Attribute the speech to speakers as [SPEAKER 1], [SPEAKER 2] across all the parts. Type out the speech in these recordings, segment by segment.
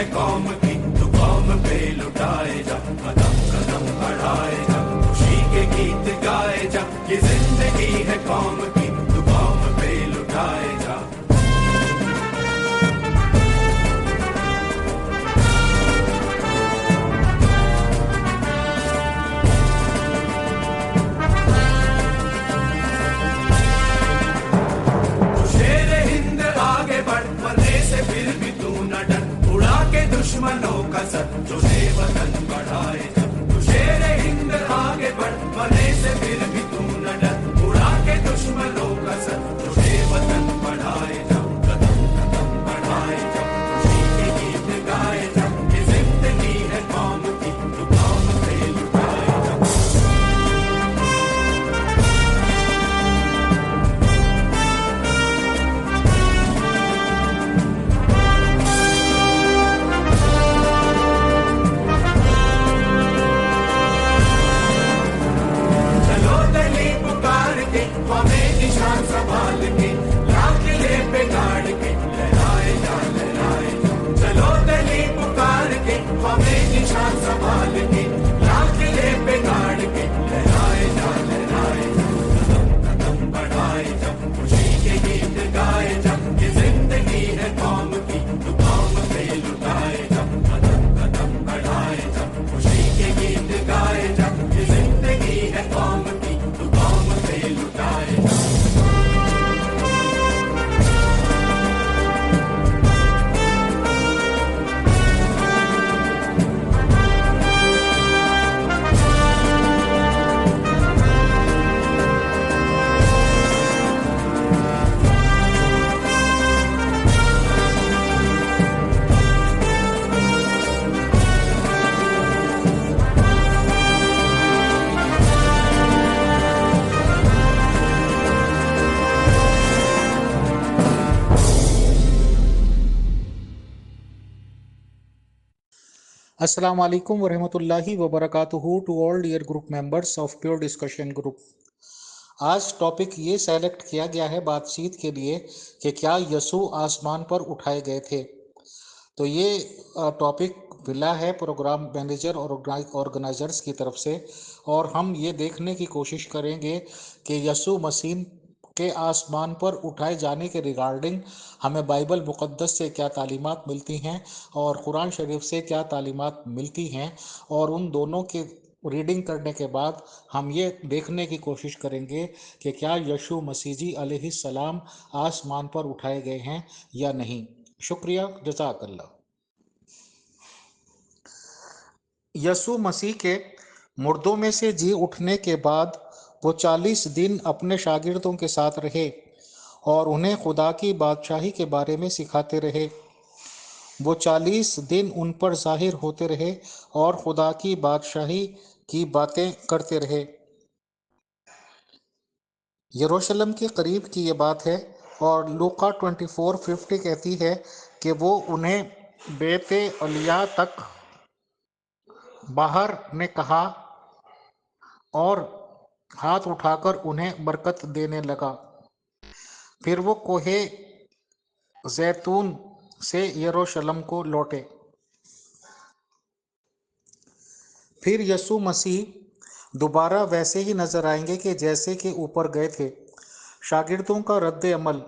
[SPEAKER 1] है कौम की, तू कौम पे लुटाए जा, कदम कदम बढ़ाए जा, खुशी के गीत गाए जा, ये जिंदगी है कौम की, तू कौम पे लुटाए जा। दुश्मनों का सर जो वतन बढ़ाए जा, तू शेर हिंद आगे बढ़, मरने से फिर भी तू न डर, उड़ा के दुश्मनों का सर जो वतन बढ़ाए जा, कदम कदम बढ़ाए जा, खुशी के गीत गाए जा, ये जिंदगी है कौम की, तू कौम पे लुटाए जा। निशान संभाल के लाल किले पे गाड़ के लहराए जा, लहराए जा, चलो दिली पुकार के हमें निशान संभाल के लाल किले पे गाड़ के लहराए जा, लहराए जा, कदम कदम बढ़ाए जा, खुशी के गीत गाए जा, ये जिंदगी है कौम की, तू कौम पे लुटाए जा, कदम कदम बढ़ाए जा, खुशी के गीत गाए जा, ये जिंदगी है कौम की, तू कौम पे लुटाए जा।
[SPEAKER 2] Assalamu alaikum wa rahmatullahi wa barakatuhu to all dear group members of Pure Discussion Group। आज टॉपिक ये सेलेक्ट किया गया है बातचीत के लिए कि क्या यसू आसमान पर उठाए गए थे। तो ये टॉपिक मिला है प्रोग्राम मैनेजर और ऑर्गेनाइजर्स की तरफ से, और हम ये देखने की कोशिश करेंगे कि यसू मसीह के आसमान पर उठाए जाने के रिगार्डिंग हमें बाइबल मुक़द्दस से क्या तालीमात मिलती हैं और कुरान शरीफ से क्या तालीमात मिलती हैं, और उन दोनों के रीडिंग करने के बाद हम ये देखने की कोशिश करेंगे कि क्या यीशु मसीह जी अलैहिस्सलाम आसमान पर उठाए गए हैं या नहीं। शुक्रिया, जज़ाकल्लाह। यीशु मसीह के मुर्दों में से जी उठने के बाद वो 40 दिन अपने शागिर्दों के साथ रहे और उन्हें खुदा की बादशाही के बारे में सिखाते रहे। वो 40 दिन उन पर जाहिर होते रहे और खुदा की बादशाही की बातें करते रहे। यरूशलेम के करीब की ये बात है और लूका 24:50 कहती है कि वो उन्हें बेते अलिया तक बाहर ने कहा और हाथ उठाकर उन्हें बरकत देने लगा। फिर वो कोहे जैतून से यरूशलेम को लौटे। फिर यीशु मसीह दोबारा वैसे ही नजर आएंगे कि जैसे कि ऊपर गए थे। शागिर्दों का रद्द अमल।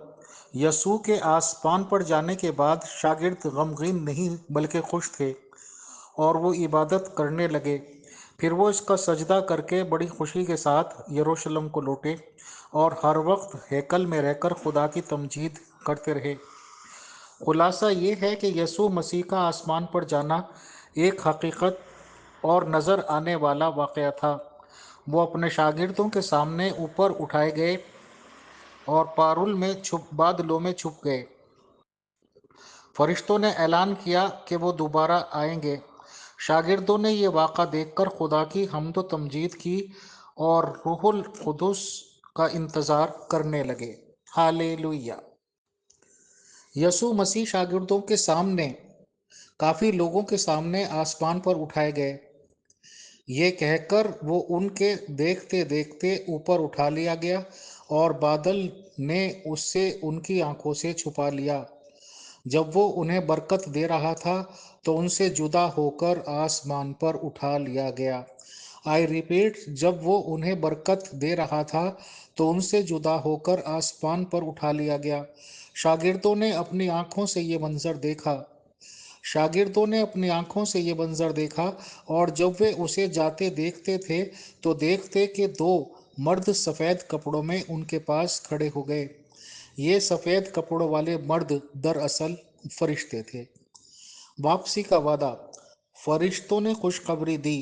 [SPEAKER 2] यीशु के आसमान पर जाने के बाद शागिर्द गमगीन नहीं बल्कि खुश थे और वो इबादत करने लगे। फिर वो इसका सजदा करके बड़ी खुशी के साथ यरूशलेम को लौटे और हर वक्त हैकल में रहकर खुदा की तमजीद करते रहे। खुलासा ये है कि यीशु मसीह का आसमान पर जाना एक हकीकत और नज़र आने वाला वाक़या था। वो अपने शागिर्दों के सामने ऊपर उठाए गए और पारुल में बादलों में छुप गए। फरिश्तों ने ऐलान किया कि वो दोबारा आएंगे। शागिर्दों ने ये वाक़ा देखकर खुदा की हम्द व तमजीद की और रूहुल कुदुस का इंतज़ार करने लगे। हालेलुया। यीशु मसीह शागिर्दों के सामने, काफ़ी लोगों के सामने आसमान पर उठाए गए। ये कहकर वो उनके देखते देखते ऊपर उठा लिया गया और बादल ने उससे उनकी आंखों से छुपा लिया। जब वो उन्हें बरकत दे रहा था तो उनसे जुदा होकर आसमान पर उठा लिया गया। आई रिपीट, जब वो उन्हें बरकत दे रहा था तो उनसे जुदा होकर आसमान पर उठा लिया गया। शागिर्दों ने अपनी आंखों से ये मंजर देखा। शागिर्दों ने अपनी आंखों से ये मंजर देखा, और जब वे उसे जाते देखते थे तो देखते कि दो मर्द सफेद कपड़ों में उनके पास खड़े हो गए। ये सफेद कपड़ों वाले मर्द दरअसल फरिश्ते थे। वापसी का वादा। फरिश्तों ने खुशखबरी दी।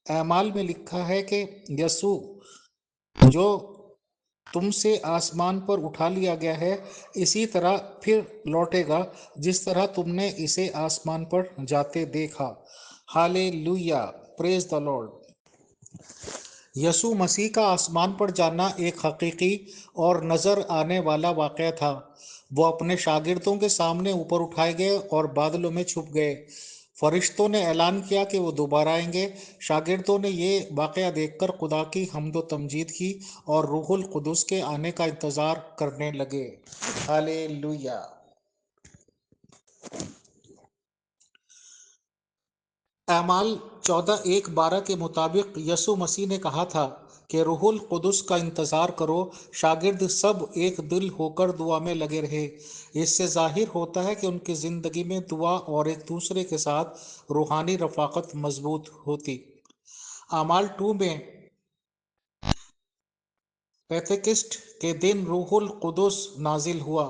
[SPEAKER 2] एमाल में लिखा है कि यसु जो तुमसे आसमान पर उठा लिया गया है इसी तरह फिर लौटेगा जिस तरह तुमने इसे आसमान पर जाते देखा। Hallelujah, praise the Lord. Yesu Masih का आसमान पर जाना एक हकीकी और नजर आने वाला वाक़या था। वो अपने शागिर्दों के सामने ऊपर उठाए गए और बादलों में छुप गए। फरिश्तों ने ऐलान किया कि वो दोबारा आएंगे। शागिर्दों ने ये वाक़या देखकर खुदा की हम्द व तमजीद की और रूहुल कुदुस के आने का इंतज़ार करने लगे। हालेलुया। एमाल 14:1-12 के मुताबिक यसु मसीह ने कहा था कि रूहुल कुदुस का इंतजार करो। शागिर्द सब एक दिल होकर दुआ में लगे रहे। इससे जाहिर होता है कि उनकी जिंदगी में दुआ और एक दूसरे के साथ रूहानी रफाकत मजबूत होती। अमाल 2 में पेंतेकोस्त के दिन रूहुल कुदुस नाजिल हुआ।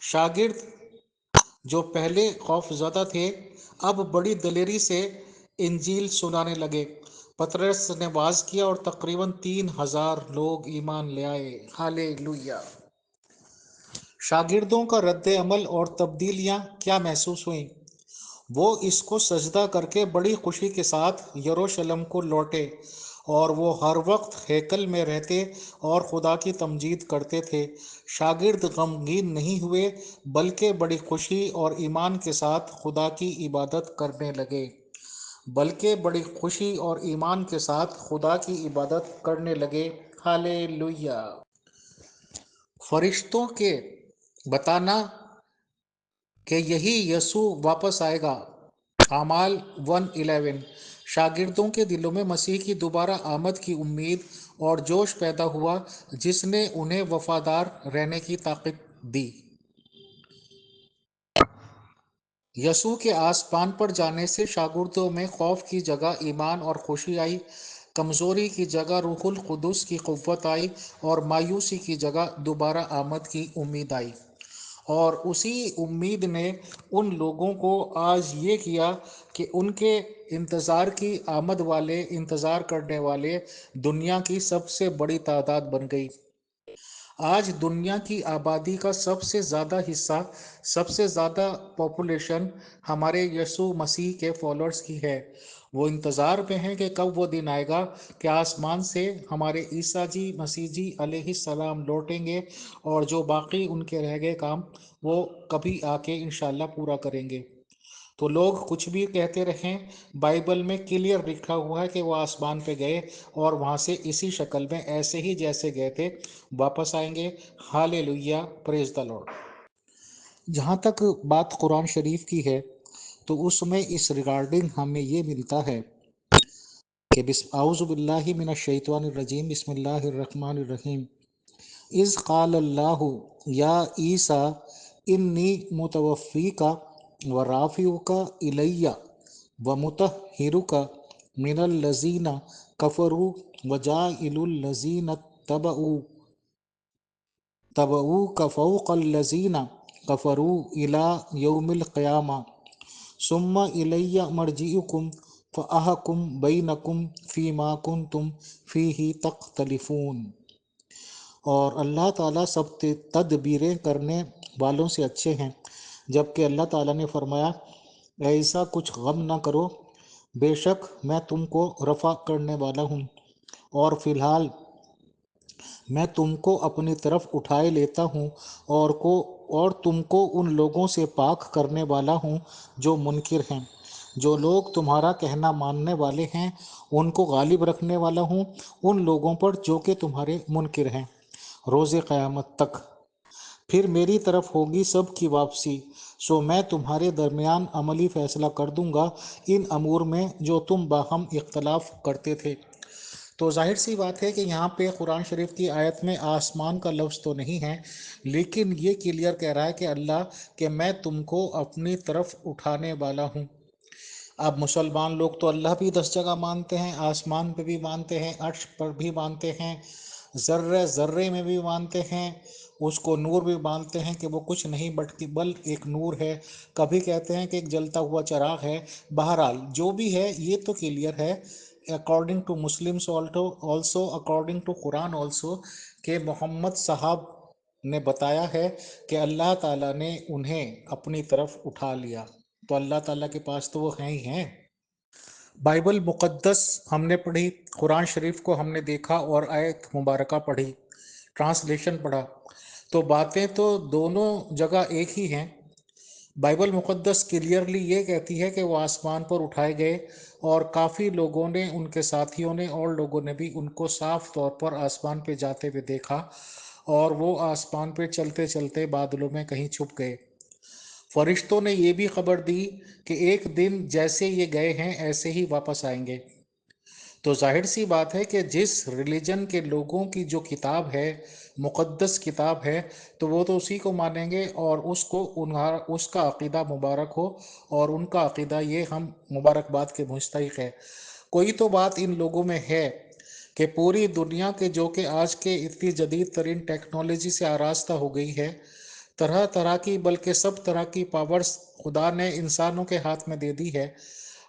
[SPEAKER 2] शागिर्द जो पहले खौफजदा थे अब बड़ी दलेरी से इंजील सुनाने लगे। पतरस ने वाज किया और तकरीबन 3000 लोग ईमान ले आए। हालेलुया। शागिर्दों का रद्द अमल और तब्दीलियां क्या महसूस हुई? वो इसको सजदा करके बड़ी खुशी के साथ यरूशलेम को लौटे, और वो हर वक्त हैकल में रहते और खुदा की तमजीद करते थे। शागिर्द गमगीन नहीं हुए बल्कि बड़ी खुशी और ईमान के साथ खुदा की इबादत करने लगे। बल्कि बड़ी खुशी और ईमान के साथ खुदा की इबादत करने लगे। हालेलुया। फरिश्तों के बताना कि यही यसु वापस आएगा। आमाल 1:11। शागिर्दों के दिलों में मसीह की दोबारा आमद की उम्मीद और जोश पैदा हुआ जिसने उन्हें वफादार रहने की ताकत दी। यसू के आसमान पर जाने से शागिर्दों में खौफ की जगह ईमान और खुशी आई, कमजोरी की जगह रूहुल कुदुस की कुव्वत आई और मायूसी की जगह दोबारा आमद की उम्मीद आई। और उसी उम्मीद ने उन लोगों को आज ये किया कि उनके इंतज़ार की आमद वाले इंतज़ार करने वाले दुनिया की सबसे बड़ी तादाद बन गई। आज दुनिया की आबादी का सबसे ज़्यादा हिस्सा, सबसे ज़्यादा पॉपुलेशन हमारे यसु मसीह के फॉलोअर्स की है। वो इंतज़ार में हैं कि कब वो दिन आएगा कि आसमान से हमारे ईसा जी मसीह जी अलैहिस्सलाम लौटेंगे और जो बाकी उनके रह गए काम वो कभी आके इंशाल्लाह पूरा करेंगे। तो लोग कुछ भी कहते रहें, बाइबल में क्लियर लिखा हुआ है कि वो आसमान पे गए और वहाँ से इसी शक्ल में ऐसे ही जैसे गए थे वापस आएंगे। Hallelujah, praise the Lord. जहाँ तक बात कुरान शरीफ की है तो उसमें इस रिगार्डिंग हमें ये मिलता है कि आऊज़ु बिल्लाहि मिनश शैतानिर रजीम बिस्मिल्लाहिर रहमानिर रहीम इज़ क़ाल अल्लाहु या ईसा इन्नी मुतवफ़्फ़ीका व राफ़िउका इलैया व मुतहिरुका मिनल लज़ीना कफ़रू व जाइलुल लज़ीना तबऊ तबऊका फ़ौक़ल लज़ीना कफ़रू इला यौमिल क़ियामा सुम्मा इलैया मरजिउकुम फ़अहकुम बैनकुम फ़ीमा कुंतुम फ़ीही तख्तलिफ़ून। और अल्लाह ताला सब तदबीरें करने वालों से अच्छे हैं। जबकि अल्लाह ताला ने फरमाया, ऐसा कुछ गम ना करो, बेशक मैं तुमको रफ़ा करने वाला हूँ और फ़िलहाल मैं तुमको अपनी तरफ उठाए लेता हूँ और तुमको उन लोगों से पाक करने वाला हूँ जो मुनकिर हैं। जो लोग तुम्हारा कहना मानने वाले हैं उनको गालिब रखने वाला हूँ उन लोगों पर जो कि तुम्हारे मुनकिर हैं रोज़े क़यामत तक। फिर मेरी तरफ होगी सब की वापसी, सो मैं तुम्हारे दरमियान अमली फैसला कर दूंगा इन अमूर में जो तुम बाहम इख्तलाफ करते थे। तो जाहिर सी बात है कि यहाँ पे कुरान शरीफ की आयत में आसमान का लफ्ज़ तो नहीं है, लेकिन ये क्लियर कह रहा है कि अल्लाह कि मैं तुमको अपनी तरफ उठाने वाला हूँ। अब मुसलमान लोग तो अल्लाह भी 10 जगह मानते हैं, आसमान पे भी मानते हैं, अर्श पर भी मानते हैं, ज़र्रे ज़र्रे में भी मानते हैं, उसको नूर भी मानते हैं कि वो कुछ नहीं बल एक नूर है, कभी कहते हैं कि एक जलता हुआ चिराग है। बहरहाल जो भी है ये तो क्लियर है according to Muslims also according to Quran also कि मोहम्मद साहब ने बताया है कि अल्लाह ताला ने उन्हें अपनी तरफ उठा लिया। तो अल्लाह ताला के पास तो वो हैं ही हैं। बाइबल मुक़द्दस हमने पढ़ी, कुरान शरीफ को हमने देखा और आयत मुबारका पढ़ी, ट्रांसलेशन पढ़ा, तो बातें तो दोनों जगह एक ही हैं। बाइबल मुक़द्दस क्लियरली ये कहती है कि वो आसमान पर उठाए गए और काफ़ी लोगों ने, उनके साथियों ने और लोगों ने भी उनको साफ तौर पर आसमान पे जाते हुए देखा और वो आसमान पे चलते चलते बादलों में कहीं छुप गए। फरिश्तों ने ये भी खबर दी कि एक दिन जैसे ये गए हैं ऐसे ही वापस आएंगे। तो जाहिर सी बात है कि जिस रिलीजन के लोगों की जो किताब है, मुक़द्दस किताब है, तो वो तो उसी को मानेंगे और उसका अक़ीदा मुबारक हो और उनका अक़ीदा ये हम मुबारकबाद के मुस्तहिक़ है। कोई तो बात इन लोगों में है कि पूरी दुनिया के जो कि आज के इतनी जदीद तरीन टेक्नोलॉजी से आरास्ता हो गई है, तरह तरह की, बल्कि सब तरह की पावर्स खुदा ने इंसानों के हाथ में दे दी है,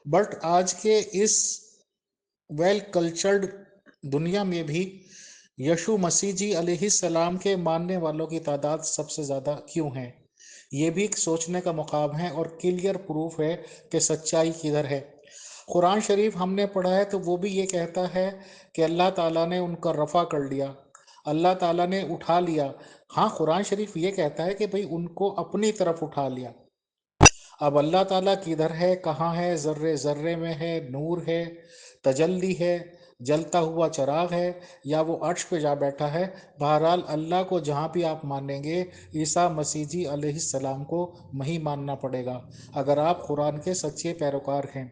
[SPEAKER 2] बट आज के इस वेल कल्चर्ड दुनिया में भी यशु मसीह जी अलैहिस्सलाम के मानने वालों की तादाद सबसे ज़्यादा क्यों है? ये भी एक सोचने का मुकाम है और क्लियर प्रूफ है कि सच्चाई किधर है। कुरान शरीफ हमने पढ़ा है तो वो भी ये कहता है कि अल्लाह ताला ने उनका रफ़ा कर लिया, अल्लाह ताला ने उठा लिया। हाँ, कुरान शरीफ ये कहता है कि भाई उनको अपनी तरफ उठा लिया। अब अल्लाह ताला किधर है, कहाँ है, ज़र्रे ज़र्रे में है, नूर है, तजल्ली है, जलता हुआ चिराग है, या वो अर्श पे जा बैठा है। बहरहाल अल्लाह को जहाँ भी आप मानेंगे, ईसा मसीह जी अलैहिस्सलाम को वही मानना पड़ेगा अगर आप कुरान के सच्चे पैरोकार हैं।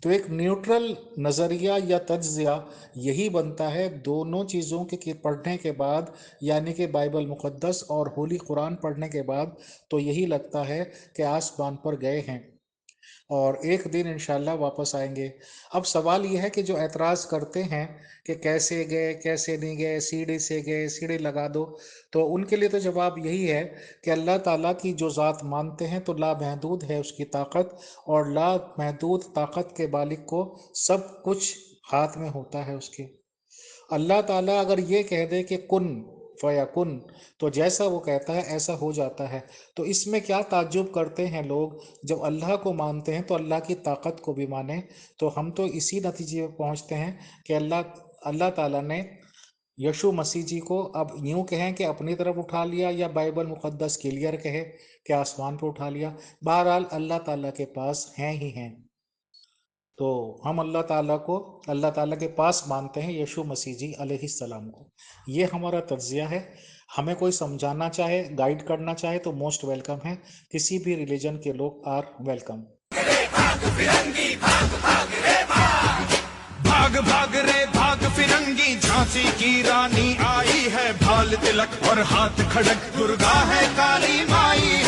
[SPEAKER 2] तो एक न्यूट्रल नज़रिया या तज्ज़िया यही बनता है दोनों चीज़ों के पढ़ने के बाद, यानी कि बाइबल मुक़द्दस और होली कुरान पढ़ने के बाद तो यही लगता है कि आसमान पर गए हैं और एक दिन इंशाल्लाह वापस आएंगे। अब सवाल यह है कि जो एतराज़ करते हैं कि कैसे गए, कैसे नहीं गए, सीढ़ी से गए, सीढ़ी लगा दो, तो उनके लिए तो जवाब यही है कि अल्लाह ताला की जो ज़ात मानते हैं तो लामहदूद है उसकी ताकत, और लामहदूद ताकत के मालिक को सब कुछ हाथ में होता है उसके। अल्लाह ताला अगर ये कह दे कि कुन फयाकुन, तो जैसा वो कहता है ऐसा हो जाता है। तो इसमें क्या ताज्जुब करते हैं लोग, जब अल्लाह को मानते हैं तो अल्लाह की ताकत को भी माने। तो हम तो इसी नतीजे पर पहुंचते हैं कि अल्लाह ताला ने यशु मसीह जी को अब यूं कहें कि अपनी तरफ उठा लिया, या बाइबल मुक़द्दस क्लियर कहे कि आसमान पर उठा लिया। बहरहाल अल्लाह ताला के पास हैं ही हैं। तो हम अल्लाह ताला के पास मानते हैं यशु मसीह जी अलैहिस्सलाम को। ये हमारा तज्ज़िया है। हमें कोई समझाना चाहे, गाइड करना चाहे तो मोस्ट वेलकम है। किसी भी रिलीजन के लोग आर वेलकम।
[SPEAKER 1] भाग भाग रे भाग फिरंगी, झांसी की रानी आई है, भाल तिलक और हाथ खड़क, दुर्गा है काली माई।